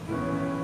Amor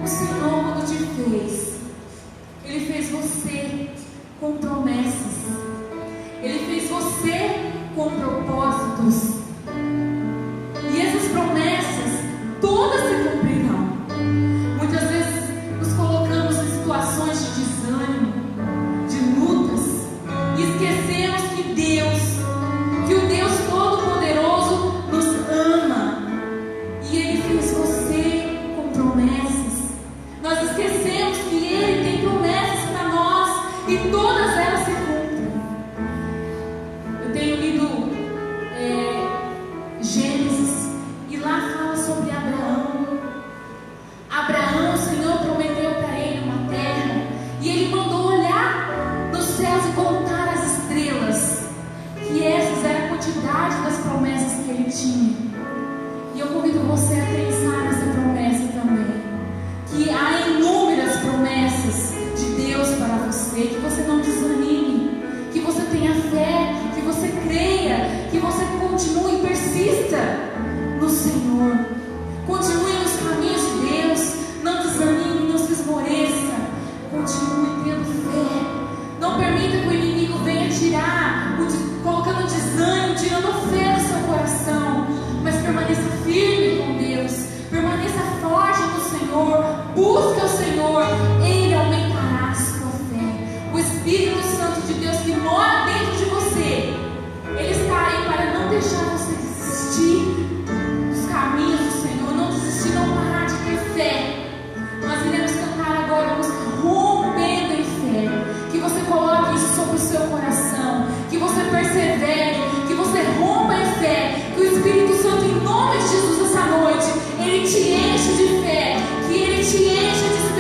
O Senhor, quando te fez, Ele fez você com promessas. Ele fez você com propósitos. E essas promessas, todas se cumprirão. Muitas vezes nos colocamos em situações de desânimo, de lutas, e esquecemos que o Deus Todo-Poderoso nos ama. E Ele fez você com promessas. Nós esquecemos que Ele tem promessas para nós e todas elas se cumprem. Eu tenho lido Gênesis, e lá fala sobre Abraão. Abraão, o Senhor prometeu para ele uma terra, e ele mandou olhar nos céus e contar as estrelas, que essas eram a quantidade das promessas que ele tinha. E eu convido você a pensar nessa promessa também, que há inúmeras promessas de Deus para você, que você não desanime, que você tenha fé, que você creia, que você continue e persista no Senhor, continue nos caminhos de Deus, não desanime, não se esmoreça, continue tendo fé, não permita que o inimigo venha tirar, colocando desânimo, tirando fé do seu coração, mas permaneça firme com Deus, permaneça forte no Senhor, busque o Senhor, Ele aumentará a sua fé. O Espírito Santo de Deus que mora dentro de você, Ele está aí para não deixar você desistir dos caminhos do Senhor, não desistir, não parar de ter fé. Nós iremos cantar agora a música Rompendo em Fé. Que você coloque isso sobre o seu coração, que você persevere, que você rompa em fé, que o Espírito Santo, em nome de Jesus, essa noite, Ele te enche de fé, que Ele te enche de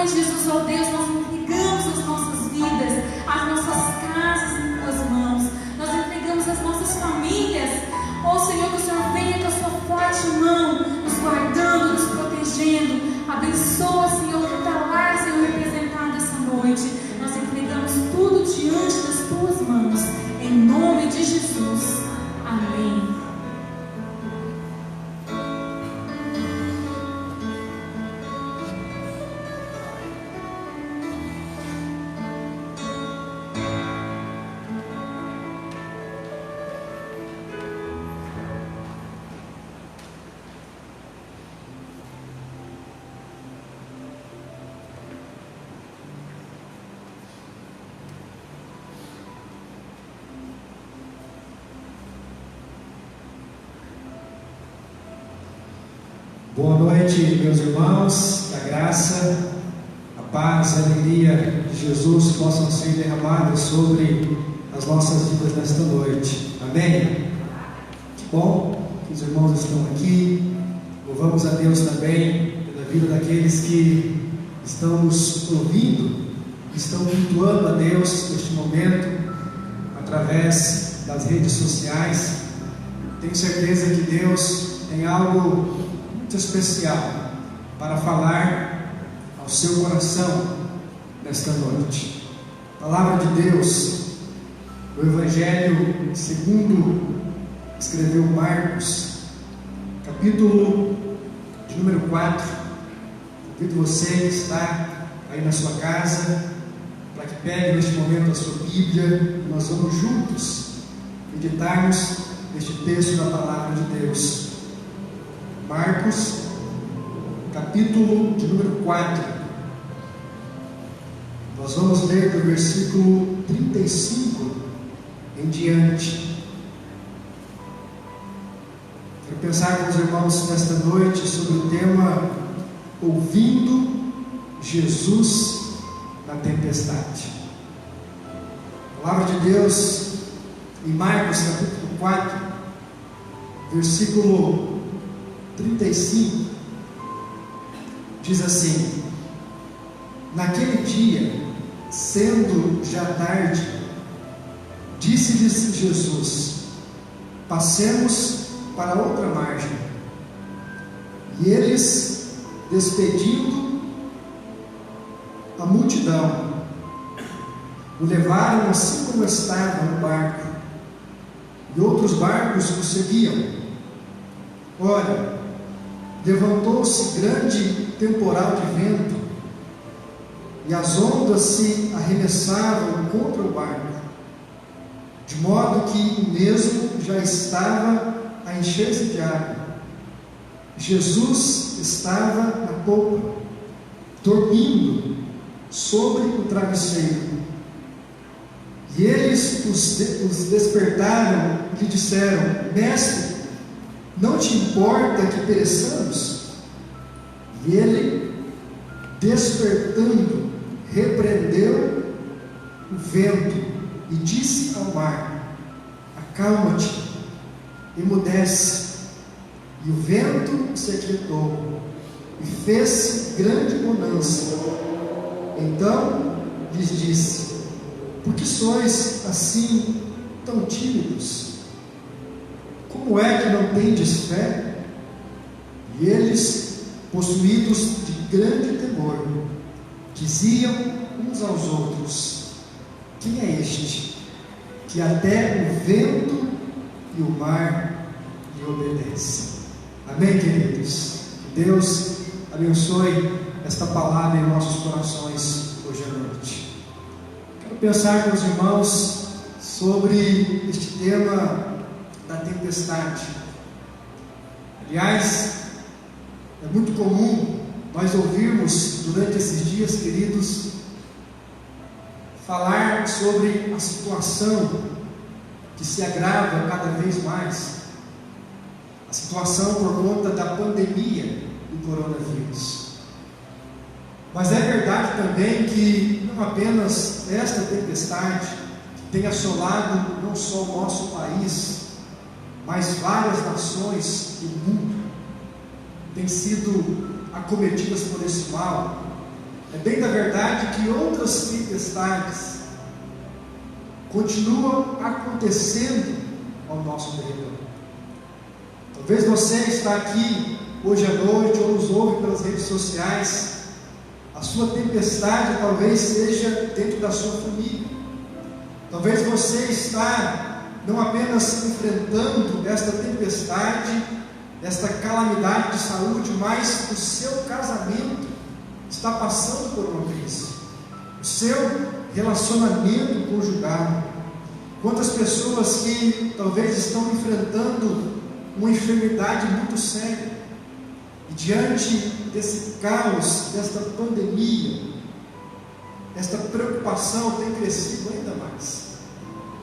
nome de Jesus, ó Deus, nós entregamos as nossas vidas, as nossas casas em tuas mãos. Nós entregamos as nossas famílias. Ó Senhor, que o Senhor venha com a sua forte mão, nos guardando, nos protegendo. Abençoa, Senhor, que está lá, Senhor, representado essa noite. Nós entregamos tudo diante das tuas mãos. Em nome de Jesus. Amém. Boa noite, meus irmãos. Que a graça, a paz, a alegria de Jesus possam ser derramadas sobre as nossas vidas nesta noite. Amém? Que bom que os irmãos estão aqui. Louvamos a Deus também pela vida daqueles que estão nos ouvindo, que estão cultuando a Deus neste momento, através das redes sociais. Tenho certeza que Deus tem algo muito especial para falar ao seu coração nesta noite. A palavra de Deus, o Evangelho segundo escreveu Marcos, capítulo de número 4. Convido você que está aí na sua casa para que pegue neste momento a sua Bíblia. Nós vamos juntos meditarmos neste texto da palavra de Deus. Marcos, capítulo de número 4. Nós vamos ler do versículo 35 em diante. Quero pensar com os irmãos nesta noite sobre o tema Ouvindo Jesus na Tempestade. A palavra de Deus em Marcos, capítulo 4, versículo 35, diz assim: naquele dia, sendo já tarde, disse-lhes Jesus: passemos para outra margem. E eles, despedindo a multidão, o levaram assim como estava no barco, e outros barcos o seguiam. Ora, levantou-se grande temporal de vento, e as ondas se arremessavam contra o barco, de modo que o mesmo já estava a encher-se de água. Jesus estava na polpa, dormindo sobre o travesseiro. E eles os despertaram e lhe disseram: Mestre, não te importa que pereçamos? E ele, despertando, repreendeu o vento e disse ao mar: acalma-te, emudece. E o vento se aquietou e fez grande bonança. Então lhes disse: por que sois assim tão tímidos? Como é que não tendes fé? E eles, possuídos de grande temor, diziam uns aos outros: quem é este, que até o vento e o mar lhe obedecem? Amém, queridos? Que Deus abençoe esta palavra em nossos corações hoje à noite. Quero pensar com os irmãos sobre este tema da tempestade. Aliás, é muito comum nós ouvirmos durante esses dias, queridos, falar sobre a situação que se agrava cada vez mais, a situação por conta da pandemia do coronavírus. Mas é verdade também que não apenas esta tempestade que tem assolado não só o nosso país, mas várias nações do mundo têm sido acometidas por esse mal. É bem da verdade que outras tempestades continuam acontecendo ao nosso redor. Talvez você está aqui hoje à noite ou nos ouve pelas redes sociais. A sua tempestade talvez seja dentro da sua família. Talvez você está não apenas enfrentando esta tempestade, esta calamidade de saúde, mas o seu casamento está passando por uma crise. O seu relacionamento conjugal. Quantas pessoas que talvez estão enfrentando uma enfermidade muito séria, e diante desse caos, desta pandemia, esta preocupação tem crescido ainda mais.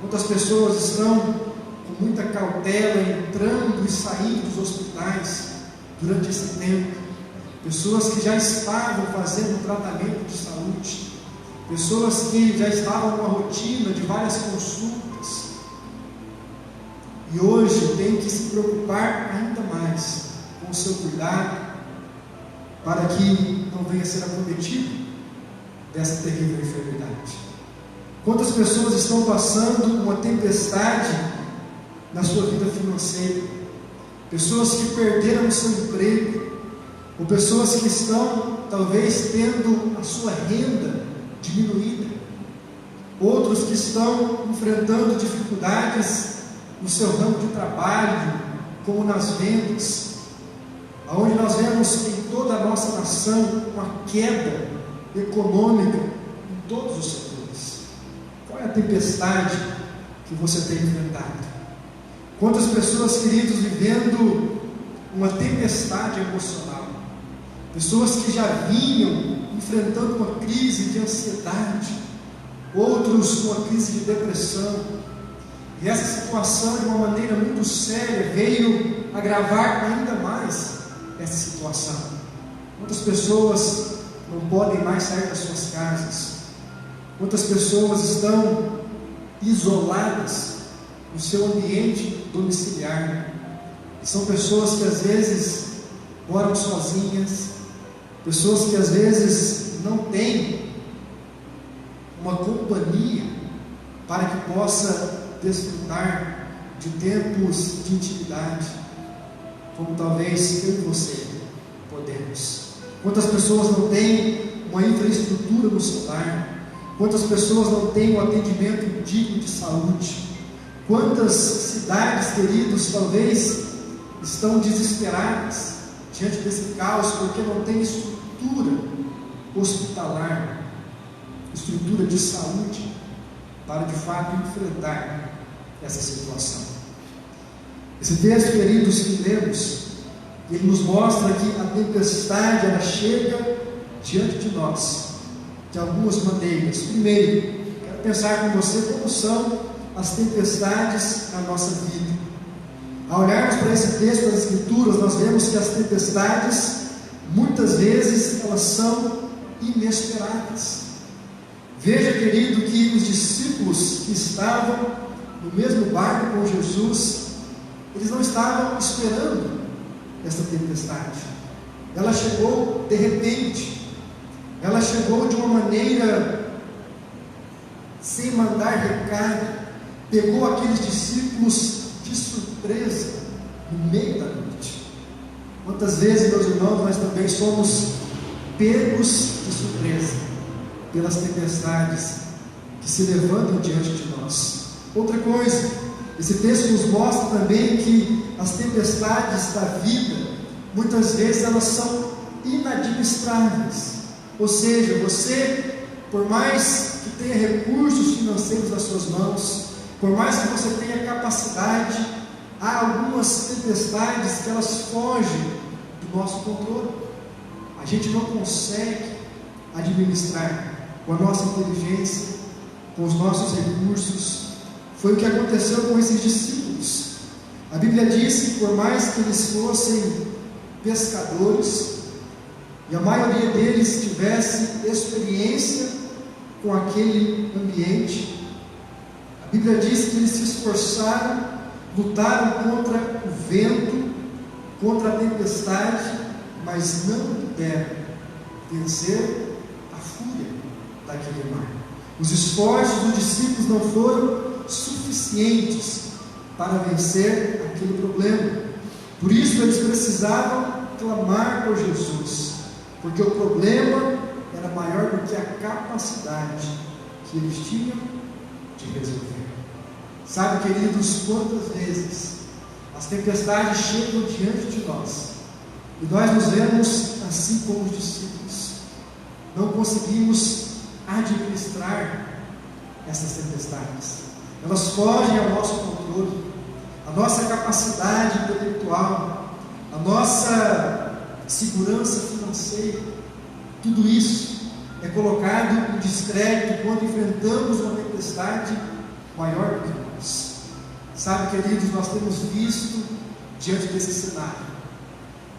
Quantas pessoas estão com muita cautela entrando e saindo dos hospitais durante esse tempo, pessoas que já estavam fazendo tratamento de saúde, pessoas que já estavam numa rotina de várias consultas, e hoje tem que se preocupar ainda mais com o seu cuidado, para que não venha a ser acometido dessa terrível enfermidade. Quantas pessoas estão passando uma tempestade na sua vida financeira? Pessoas que perderam o seu emprego, ou pessoas que estão talvez tendo a sua renda diminuída, outros que estão enfrentando dificuldades no seu ramo de trabalho, como nas vendas, onde nós vemos em toda a nossa nação uma queda econômica em todos os setores. Qual é a tempestade que você tem enfrentado? Quantas pessoas, queridos, vivendo uma tempestade emocional, pessoas que já vinham enfrentando uma crise de ansiedade, outros uma crise de depressão, e essa situação, de uma maneira muito séria, veio agravar ainda mais essa situação. Quantas pessoas não podem mais sair das suas casas? Quantas pessoas estão isoladas no seu ambiente domiciliar? E são pessoas que às vezes moram sozinhas, pessoas que às vezes não têm uma companhia para que possa desfrutar de tempos de intimidade, como talvez eu e você podemos. Quantas pessoas não têm uma infraestrutura no seu lar? Quantas pessoas não têm um atendimento digno de saúde? Quantas cidades, queridos, talvez estão desesperadas diante desse caos, porque não tem estrutura hospitalar, estrutura de saúde, para de fato enfrentar essa situação. Esse texto, queridos, que lemos, ele nos mostra que a tempestade, ela chega diante de nós de algumas maneiras. Primeiro, quero pensar com você como são as tempestades na nossa vida. Ao olharmos para esse texto das Escrituras, nós vemos que as tempestades, muitas vezes, elas são inesperadas. Veja, querido, que os discípulos que estavam no mesmo barco com Jesus, eles não estavam esperando essa tempestade. Ela chegou de repente, ela chegou de uma maneira sem mandar recado, pegou aqueles discípulos de surpresa no meio da noite. Quantas vezes, meus irmãos, nós também somos pegos de surpresa pelas tempestades que se levantam diante de nós. Outra coisa, esse texto nos mostra também que as tempestades da vida, muitas vezes elas são inadministráveis. Ou seja, você, por mais que tenha recursos financeiros nas suas mãos, por mais que você tenha capacidade, há algumas tempestades que elas fogem do nosso controle. A gente não consegue administrar com a nossa inteligência, com os nossos recursos. Foi o que aconteceu com esses discípulos. A Bíblia diz que por mais que eles fossem pescadores, e a maioria deles tivesse experiência com aquele ambiente, a Bíblia diz que eles se esforçaram, lutaram contra o vento, contra a tempestade, mas não puderam vencer a fúria daquele mar. Os esforços dos discípulos não foram suficientes para vencer aquele problema. Por isso eles precisavam clamar por Jesus, porque o problema era maior do que a capacidade que eles tinham de resolver. Sabe, queridos, quantas vezes as tempestades chegam diante de nós e nós nos vemos assim como os discípulos, não conseguimos administrar essas tempestades, elas fogem ao nosso controle, a nossa capacidade intelectual, a nossa segurança financeira, tudo isso é colocado em descrédito quando enfrentamos uma tempestade maior do que nós. Sabe, queridos, nós temos visto diante desse cenário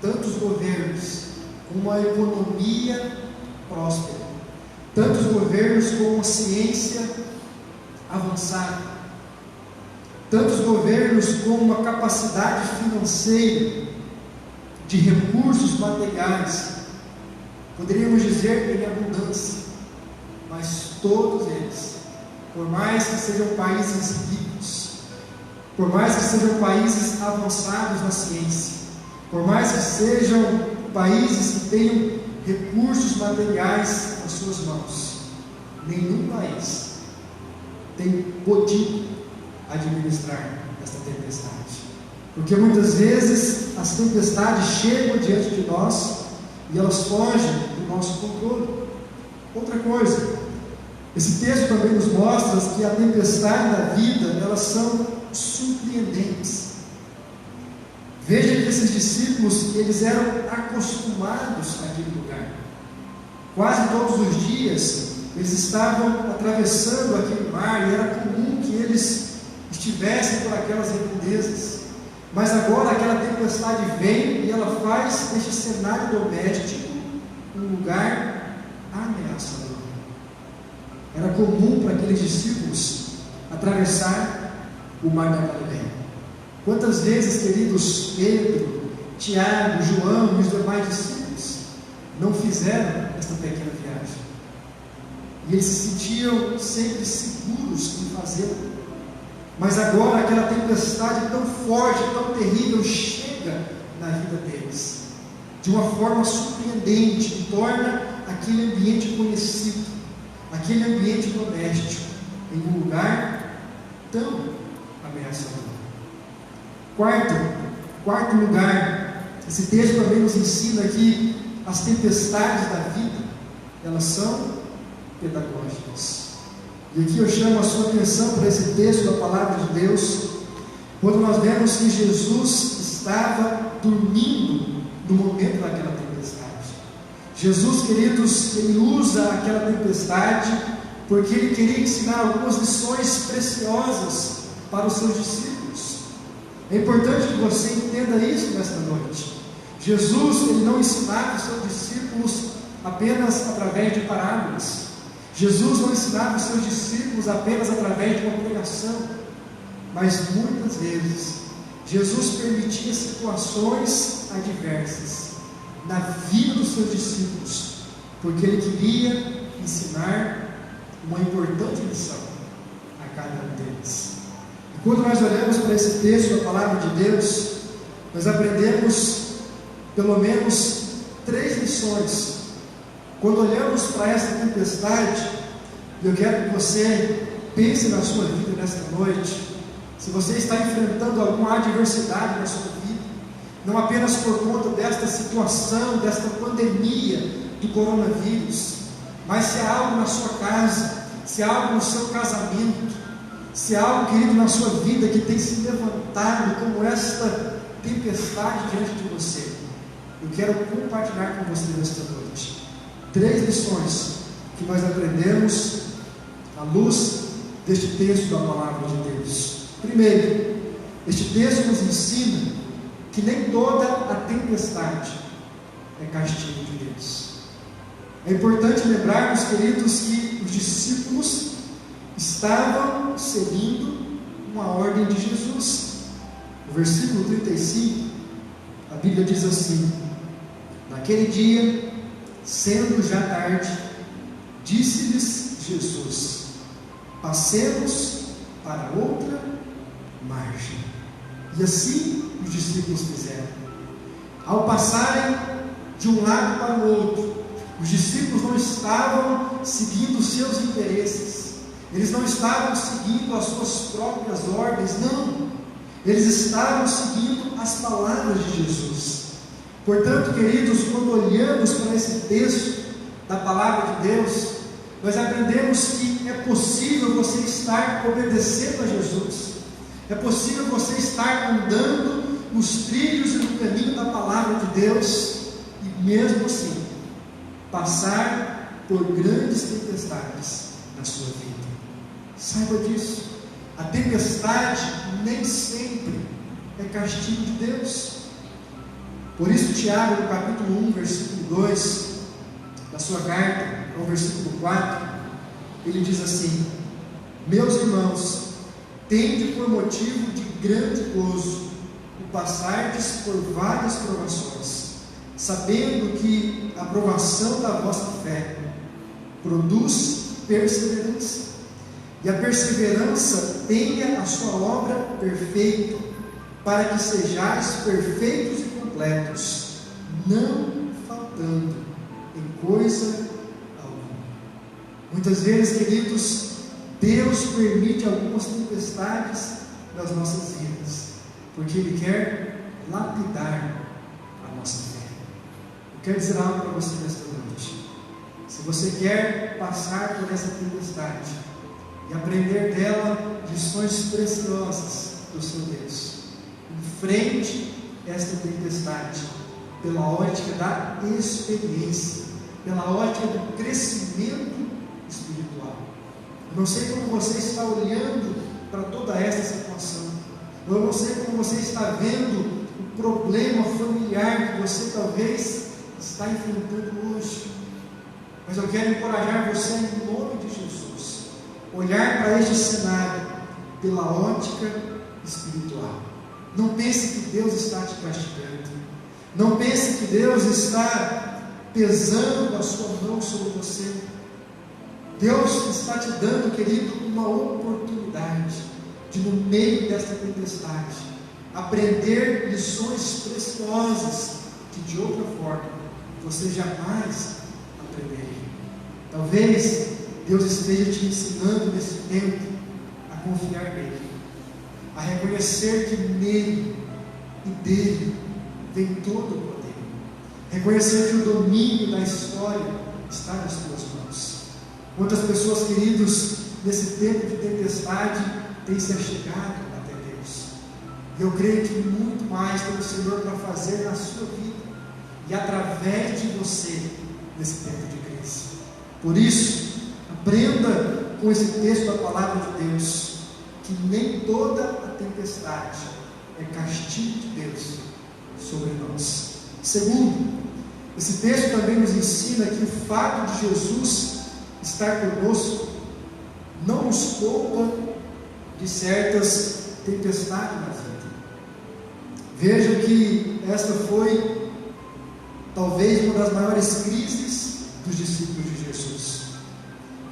tantos governos com uma economia próspera, tantos governos com uma ciência avançada, tantos governos com uma capacidade financeira, de recursos materiais, poderíamos dizer em abundância, mas todos eles, por mais que sejam países ricos, por mais que sejam países avançados na ciência, por mais que sejam países que tenham recursos materiais nas suas mãos, nenhum país tem podido administrar esta tempestade, porque muitas vezes as tempestades chegam diante de nós e elas fogem do nosso controle. Outra coisa, esse texto também nos mostra que a tempestade da vida, elas são surpreendentes. Veja que esses discípulos, eles eram acostumados àquele lugar. Quase todos os dias, eles estavam atravessando aquele mar e era comum que eles estivessem por aquelas redondezas. Mas agora aquela tempestade vem e ela faz deste cenário doméstico um lugar ameaçador. Era comum para aqueles discípulos atravessar o mar da Galileia. Quantas vezes, queridos, Pedro, Tiago, João e os demais discípulos não fizeram esta pequena viagem? E eles se sentiam sempre seguros em fazê-la. Mas agora aquela tempestade tão forte, tão terrível, chega na vida deles, de uma forma surpreendente, e torna aquele ambiente conhecido, aquele ambiente doméstico, em um lugar tão ameaçador. Quarto lugar, esse texto também nos ensina que as tempestades da vida, elas são pedagógicas. E aqui eu chamo a sua atenção para esse texto da palavra de Deus, quando nós vemos que Jesus estava dormindo no momento daquela tempestade. Jesus, queridos, ele usa aquela tempestade porque ele queria ensinar algumas lições preciosas para os seus discípulos. É importante que você entenda isso nesta noite. Jesus, ele não ensinava os seus discípulos apenas através de parábolas. Jesus não ensinava os seus discípulos apenas através de uma pregação, mas muitas vezes Jesus permitia situações adversas na vida dos seus discípulos, porque ele queria ensinar uma importante lição a cada um deles. E quando nós olhamos para esse texto da palavra de Deus, nós aprendemos pelo menos 3 lições. Quando olhamos para essa tempestade, eu quero que você pense na sua vida nesta noite, se você está enfrentando alguma adversidade na sua vida, não apenas por conta desta situação, desta pandemia do coronavírus, mas se há algo na sua casa, se há algo no seu casamento, se há algo, querido, na sua vida que tem se levantado como esta tempestade diante de você, eu quero compartilhar com você nesta noite 3 lições que nós aprendemos à luz deste texto da palavra de Deus. Primeiro, este texto nos ensina que nem toda a tempestade é castigo de Deus. É importante lembrarmos, queridos, que os discípulos estavam seguindo uma ordem de Jesus. No versículo 35, a Bíblia diz assim: naquele dia, sendo já tarde, Jesus: passemos para outra margem. E assim os discípulos fizeram. Ao passarem de um lado para o outro, os discípulos não estavam seguindo os seus interesses, eles não estavam seguindo as suas próprias ordens, não, eles estavam seguindo as palavras de Jesus. Portanto, queridos, quando olhamos para esse texto da palavra de Deus, nós aprendemos que é possível você estar obedecendo a Jesus, é possível você estar andando nos trilhos e no caminho da palavra de Deus, e mesmo assim passar por grandes tempestades na sua vida. Saiba disso. A tempestade nem sempre é castigo de Deus. Por isso Tiago, no capítulo 1, versículo 2 da sua carta, no versículo 4, ele diz assim: meus irmãos, tende por motivo de grande gozo o passardes por várias provações, sabendo que a provação da vossa fé produz perseverança, e a perseverança tenha a sua obra perfeita, para que sejais perfeitos e completos, não faltando em coisa alguma. Muitas vezes, queridos, Deus permite algumas tempestades nas nossas vidas, porque Ele quer lapidar a nossa fé. Eu quero dizer algo para você nesta noite. Se você quer passar por essa tempestade e aprender dela lições preciosas do seu Deus, enfrente esta tempestade pela ótica da experiência, pela ótica do crescimento espiritual. Eu não sei como você está olhando para toda essa situação, eu não sei como você está vendo o problema familiar que você talvez está enfrentando hoje, mas eu quero encorajar você em nome de Jesus, olhar para este cenário pela ótica espiritual. Não pense que Deus está te castigando, não pense que Deus está pesando a sua mão sobre você. Deus está te dando, querido, uma oportunidade de, no meio desta tempestade, aprender lições preciosas que de outra forma você jamais aprenderia. Talvez Deus esteja te ensinando nesse tempo a confiar nele, a reconhecer que nele e dele vem todo o poder, reconhecer que o domínio da história está nas tuas mãos. Quantas pessoas, queridos, nesse tempo de tempestade têm se achegado até Deus, e eu creio que muito mais tem o Senhor para fazer na sua vida e através de você nesse tempo de crise. Por isso, aprenda com esse texto da palavra de Deus que nem toda a tempestade é castigo de Deus sobre nós. Segundo, esse texto também nos ensina que o fato de Jesus estar conosco não nos poupa de certas tempestades na vida. Veja que esta foi talvez uma das maiores crises dos discípulos de Jesus.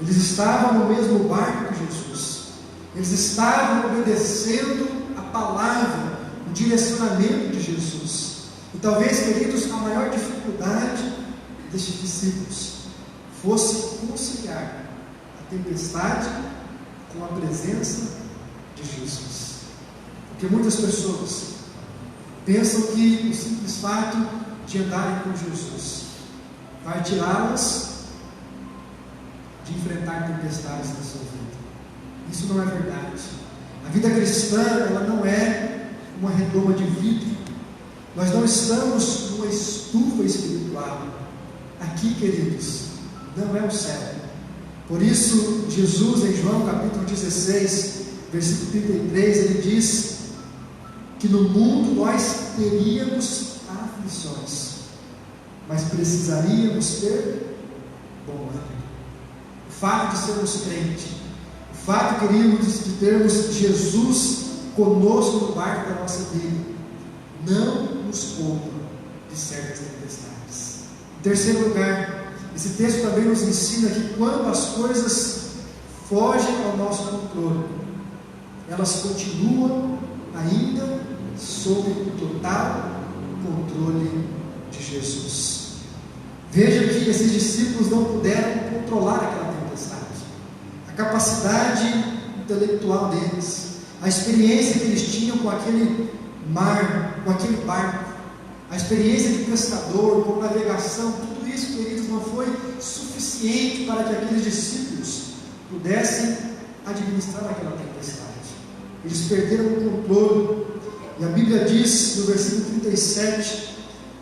Eles estavam no mesmo barco que Jesus, eles estavam obedecendo a palavra, o direcionamento de Jesus. E talvez, queridos, a maior dificuldade destes discípulos fosse conciliar a tempestade com a presença de Jesus. Porque muitas pessoas pensam que o simples fato de andarem com Jesus vai tirá-las de enfrentar tempestades na sua vida. Isso não é verdade. A vida cristã, ela não é uma redoma de vidro. Nós não estamos numa estufa espiritual. Aqui, queridos, não é o céu. Por isso, Jesus, em João capítulo 16, versículo 33, ele diz que no mundo nós teríamos aflições, mas precisaríamos ter bom ânimo. O fato de sermos crentes, o fato, queridos, de termos Jesus conosco no barco da nossa vida, não nos poupa de certas tempestades. Em terceiro lugar, esse texto também nos ensina que quando as coisas fogem ao nosso controle, elas continuam ainda sob o total controle de Jesus. Veja que esses discípulos não puderam controlar aquela tempestade. A capacidade intelectual deles, a experiência que eles tinham com aquele mar, com aquele barco, a experiência de pescador, com navegação, tudo isso, queridos, não foi suficiente para que aqueles discípulos pudessem administrar aquela tempestade. Eles perderam o controle. E a Bíblia diz, no versículo 37,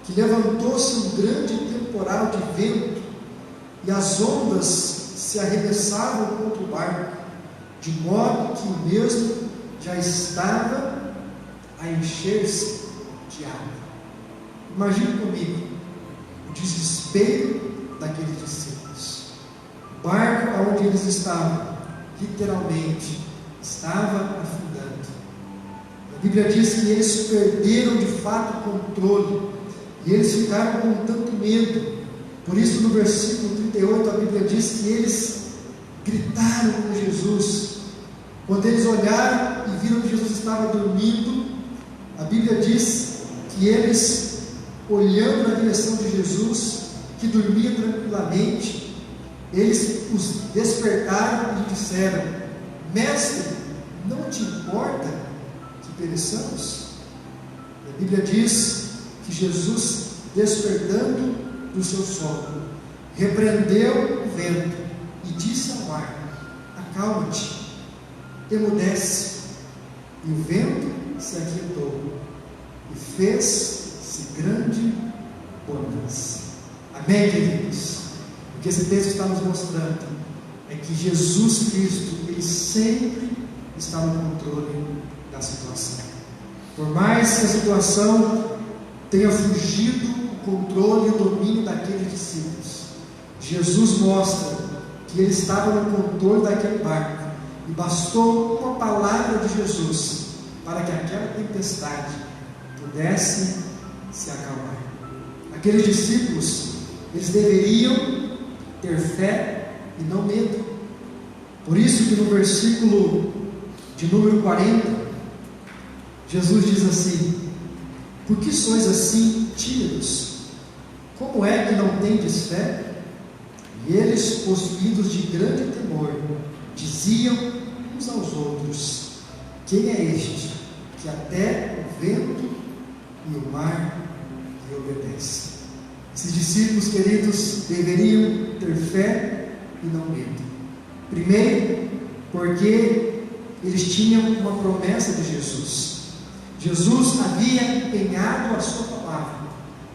que levantou-se um grande temporal de vento, e as ondas se arremessavam contra o barco, de modo que o mesmo já estava a encher-se de água. Imagine comigo o desespero daqueles discípulos. O barco onde eles estavam, literalmente, estava afundando. A Bíblia diz que eles perderam de fato o controle, e eles ficaram com tanto medo. Por isso, no versículo 38, a Bíblia diz que eles gritaram com Jesus. Quando eles olharam e viram que Jesus estava dormindo, a Bíblia diz que eles, olhando na direção de Jesus, que dormia tranquilamente, eles os despertaram e disseram: Mestre, não te importa que pereçamos? E a Bíblia diz que Jesus, despertando do seu sono, repreendeu o vento e disse ao mar: Acalma-te, emudece. E o vento se aquietou e fez-se grande bonança. Amém, queridos? O que esse texto está nos mostrando é que Jesus Cristo, Ele sempre está no controle da situação. Por mais que a situação tenha fugido o controle e o domínio daqueles discípulos, Jesus mostra que Ele estava no controle daquele barco, e bastou uma palavra de Jesus para que aquela tempestade pudesse se acalmar. Aqueles discípulos, eles deveriam ter fé e não medo. Por isso que no versículo de número 40, Jesus diz assim: Por que sois assim tímidos? Como é que não tendes fé? E eles, possuídos de grande temor, diziam uns aos outros: Quem é este que até o vento e o mar lhe obedecem? Esses discípulos, queridos, deveriam ter fé e não medo. Primeiro, porque eles tinham uma promessa de Jesus. Jesus havia empenhado a sua palavra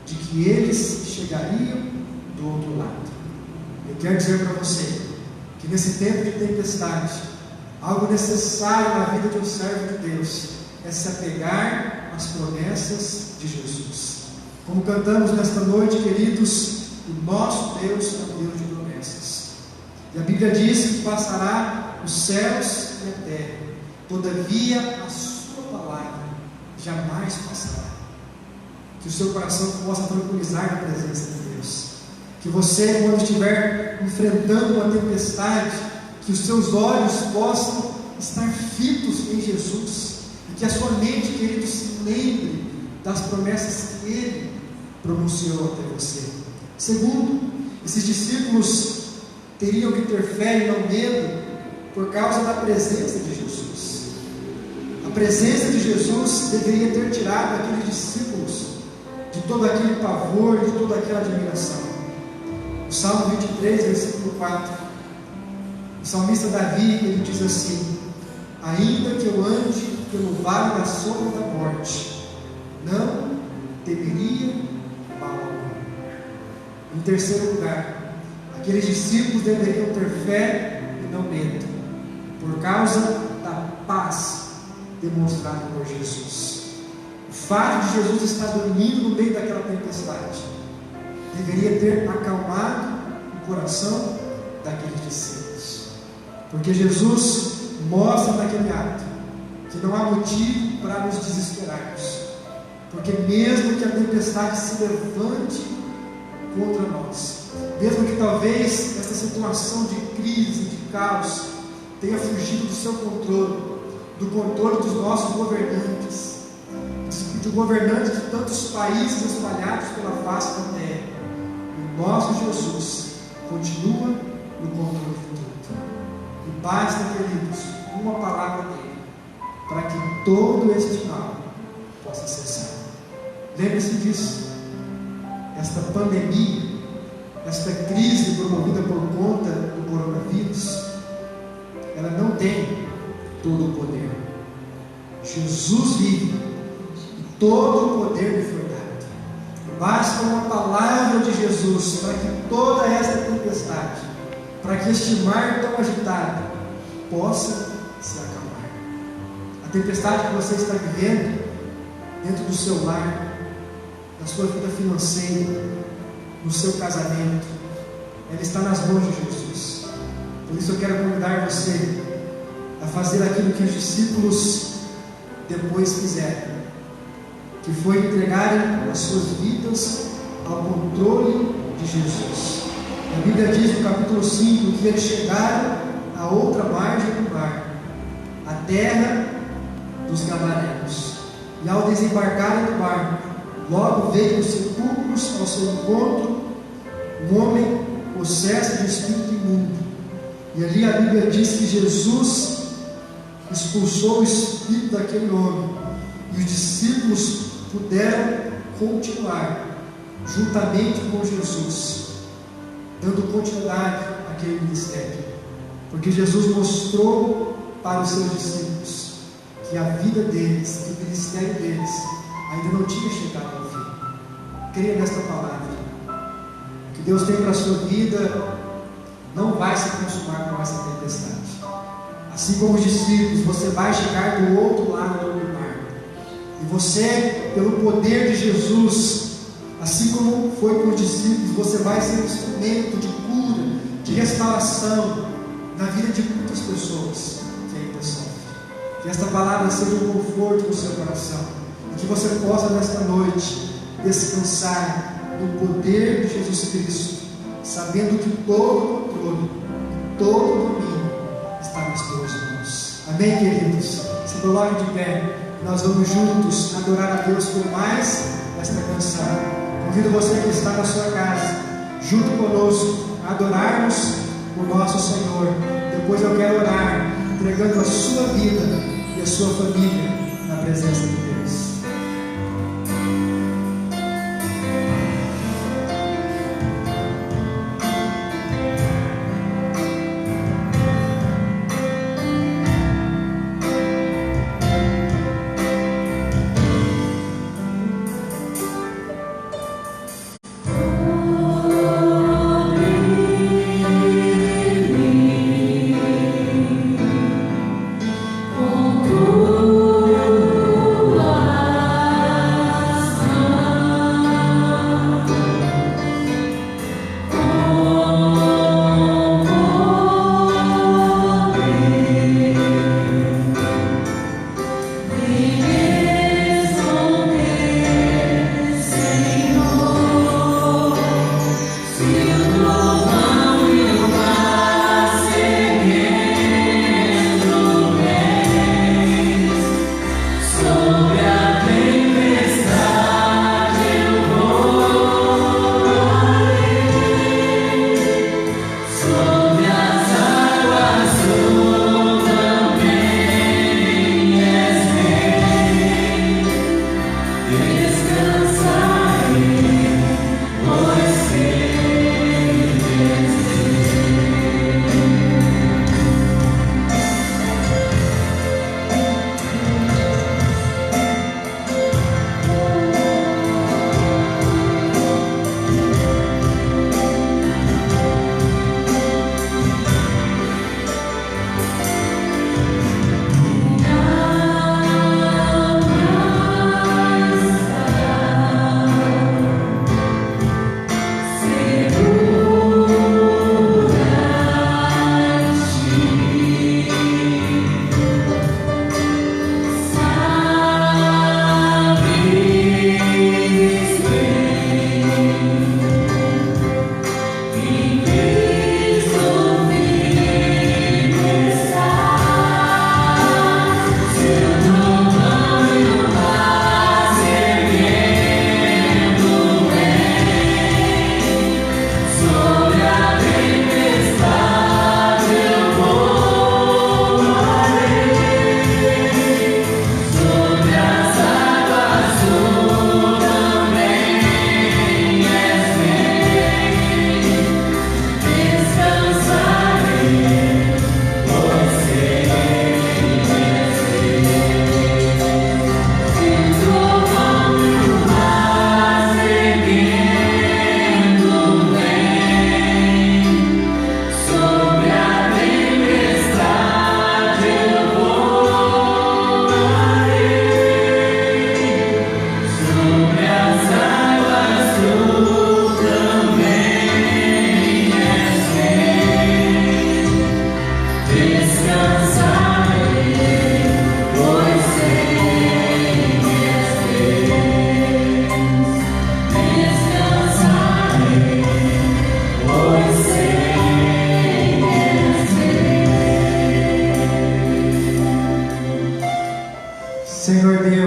de que eles chegariam do outro lado. Eu quero dizer para você que nesse tempo de tempestade, algo necessário na vida de um servo de Deus é se apegar às promessas de Jesus. Como cantamos nesta noite, queridos, o nosso Deus é um Deus de promessas. E a Bíblia diz que passará os céus e a terra, todavia a sua palavra jamais passará. Que o seu coração possa tranquilizar na presença de Deus. Que você, quando estiver enfrentando uma tempestade, que os seus olhos possam estar fitos em Jesus, e que a sua mente, querido, se lembre das promessas que Ele pronunciou até você. Segundo, esses discípulos teriam que ter fé e não medo por causa da presença de Jesus. A presença de Jesus deveria ter tirado aqueles discípulos de todo aquele pavor, de toda aquela admiração. O Salmo 23, versículo 4, o salmista Davi, ele diz assim: Ainda que eu ande pelo vale da sombra da morte, não temeria mal algum. Em terceiro lugar, aqueles discípulos deveriam ter fé e não medo, por causa da paz demonstrada por Jesus. O fato de Jesus estar dormindo no meio daquela tempestade deveria ter acalmado o coração daqueles discípulos, porque Jesus mostra naquele ato que não há motivo para nos desesperarmos, porque mesmo que a tempestade se levante contra nós, mesmo que talvez essa situação de crise, de caos, tenha fugido do seu controle, do controle dos nossos governantes, de governantes de tantos países espalhados pela face da terra. O nosso Jesus continua no controle de tudo. E basta, queridos, uma palavra dele, para que todo este mal possa cessar. Lembre-se disso. Esta pandemia, esta crise promovida por conta do coronavírus, ela não tem todo o poder. Jesus vive e todo o poder lhe foi dado. Basta uma palavra de Jesus para que toda esta tempestade, para que este mar tão agitado possa se acalmar. A tempestade que você está vivendo dentro do seu lar, na sua vida financeira, no seu casamento, ela está nas mãos de Jesus. Por isso eu quero convidar você a fazer aquilo que os discípulos depois fizeram, que foi entregarem as suas vidas ao controle de Jesus. A Bíblia diz no capítulo 5 que eles chegaram à outra margem do mar, a terra dos Gadarenos, e ao desembarcarem do barco, logo veio dos sepulcros ao seu encontro um homem possesso de espírito imundo. E ali a Bíblia diz que Jesus expulsou o espírito daquele homem, e os discípulos puderam continuar juntamente com Jesus, dando continuidade àquele ministério, porque Jesus mostrou para os seus discípulos que a vida deles, que o ministério deles ainda não tinha chegado ao fim. Creia nesta palavra. O que Deus tem para a sua vida não vai se consumar com essa tempestade. Assim como os discípulos, você vai chegar do outro lado do mar. E você, pelo poder de Jesus, assim como foi com os discípulos, você vai ser um instrumento de cura, de restauração na vida de muitas pessoas que ainda sofrem. Que esta palavra seja um conforto no seu coração, e que você possa nesta noite descansar no poder de Jesus Cristo, sabendo que todo o controle e todo o domínio está nas tuas mãos. Amém, queridos? Se coloquem de pé, nós vamos juntos adorar a Deus por mais esta canção. Convido você que está na sua casa, junto conosco, a adorarmos o nosso Senhor. Depois eu quero orar, entregando a sua vida e a sua família na presença de Deus. Oh,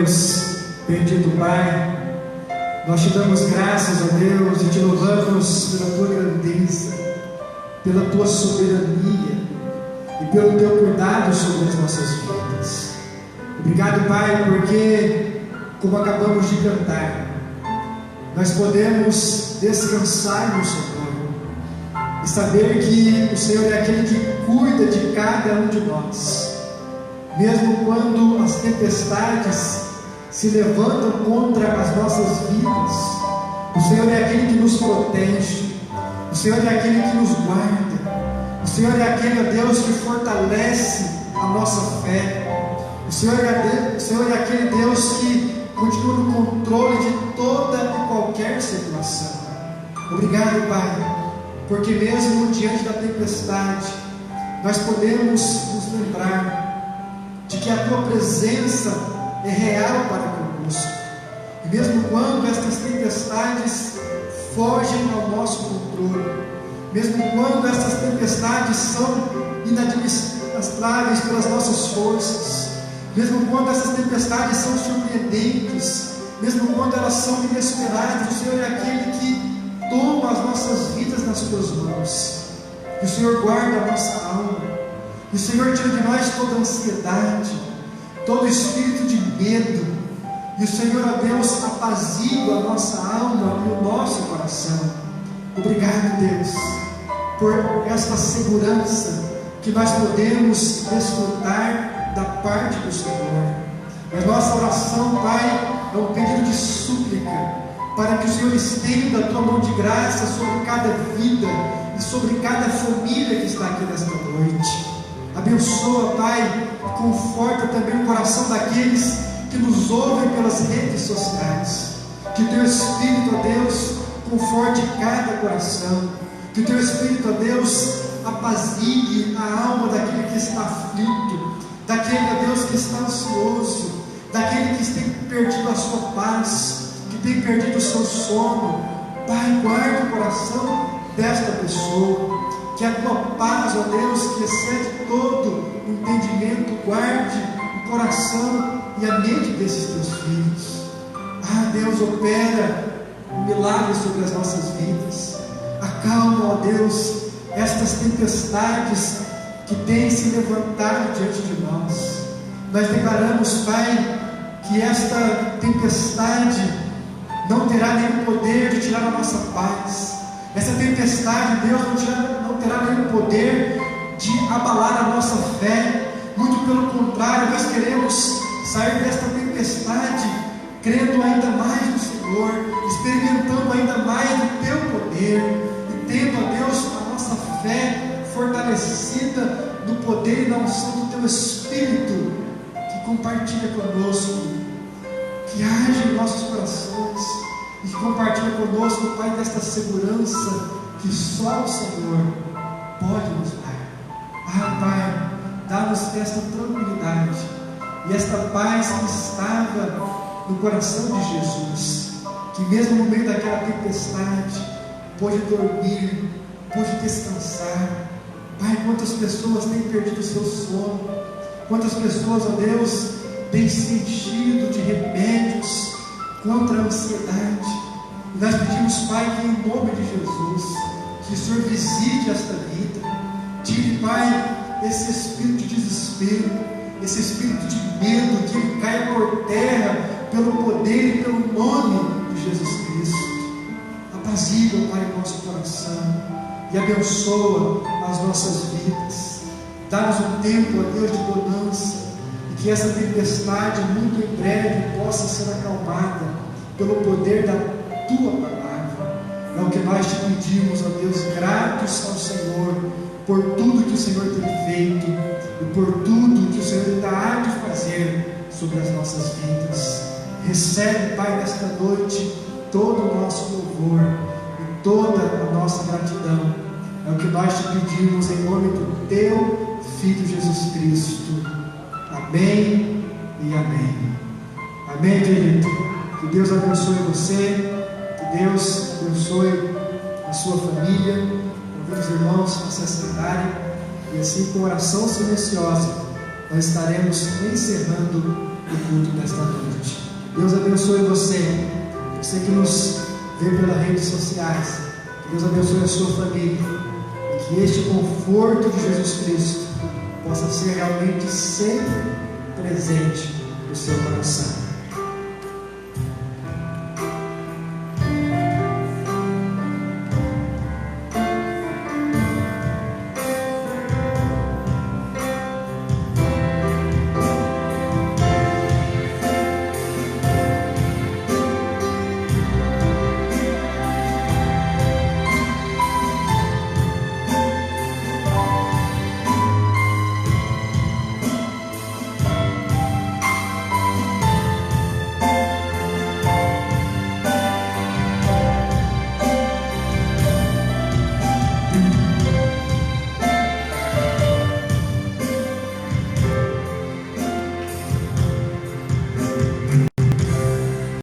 Deus, bendito Pai, nós te damos graças, ó Deus, e te louvamos pela tua grandeza, pela tua soberania e pelo teu cuidado sobre as nossas vidas. Obrigado, Pai, porque, como acabamos de cantar, nós podemos descansar no Senhor e saber que o Senhor é aquele que cuida de cada um de nós, mesmo quando as tempestades se levantam contra as nossas vidas. O Senhor é aquele que nos protege, o Senhor é aquele que nos guarda, o Senhor é aquele, ó Deus, que fortalece a nossa fé. O Senhor é aquele Deus que continua no controle de toda e qualquer situação. Obrigado, Pai, porque mesmo diante da tempestade, nós podemos nos lembrar de que a tua presença é real para conosco. E mesmo quando estas tempestades fogem ao nosso controle, mesmo quando estas tempestades são inadministráveis pelas nossas forças, mesmo quando essas tempestades são surpreendentes, mesmo quando elas são inesperadas, o Senhor é aquele que toma as nossas vidas nas tuas mãos, e o Senhor guarda a nossa alma, e o Senhor tira de nós toda ansiedade, todo espírito de medo, e o Senhor, ó Deus, apazigua a nossa alma e o nosso coração. Obrigado, Deus, por esta segurança que nós podemos desfrutar da parte do Senhor. E a nossa oração, Pai, é um pedido de súplica, para que o Senhor estenda a tua mão de graça sobre cada vida e sobre cada família que está aqui nesta noite. Abençoa, Pai, e conforta também o coração daqueles que nos ouvem pelas redes sociais. Que o teu Espírito, ó Deus, conforte cada coração. Que o teu Espírito, ó Deus, apazigue a alma daquele que está aflito, daquele, ó Deus, que está ansioso, daquele que tem perdido a sua paz, que tem perdido o seu sono. Pai, guarda o coração desta pessoa. Que a tua paz, ó Deus, que excede todo entendimento, guarde o coração e a mente desses teus filhos. Ah, Deus, opera um milagre sobre as nossas vidas. Acalma, ó Deus, estas tempestades que têm se levantado diante de nós. Nós declaramos, Pai, que esta tempestade não terá nenhum poder de tirar a nossa paz. Essa tempestade, Deus, não terá nenhum poder de abalar a nossa fé. Muito pelo contrário, nós queremos sair desta tempestade crendo ainda mais no Senhor, experimentando ainda mais do teu poder e tendo, ó Deus, a nossa fé fortalecida no poder e na unção do teu Espírito, que compartilha conosco, que age em nossos corações e que compartilha conosco, Pai, desta segurança que só o Senhor pode nos dar. Ah, Pai, dá-nos esta tranquilidade e esta paz que estava no coração de Jesus, que mesmo no meio daquela tempestade pôde dormir, pôde descansar. Pai, quantas pessoas têm perdido o seu sono, quantas pessoas, ó Deus, têm se enchido de remédios contra a ansiedade. E nós pedimos, Pai, que em nome de Jesus, que o Senhor visite esta vida, tire, Pai, esse espírito de desespero, esse espírito de medo, que ele caia por terra pelo poder e pelo nome de Jesus Cristo. Apazigua, Pai, o nosso coração e abençoa as nossas vidas. Dá-nos um tempo, ó Deus, de bonança, e que essa tempestade muito em breve possa ser acalmada pelo poder da tua palavra. É o que nós te pedimos, ó Deus, gratos ao Senhor por tudo que o Senhor tem feito e por tudo que o Senhor ainda há de fazer sobre as nossas vidas. Recebe, Pai, nesta noite todo o nosso louvor e toda a nossa gratidão. É o que nós te pedimos em nome do teu Filho Jesus Cristo. Amém e amém. Amém, querido. Que Deus abençoe você, que Deus abençoe a sua família. Convido os irmãos a se assentarem e assim, com oração silenciosa, nós estaremos encerrando no culto desta noite. Deus abençoe você que nos vê pelas redes sociais. Que Deus abençoe a sua família e que este conforto de Jesus Cristo possa ser realmente sempre presente no seu coração.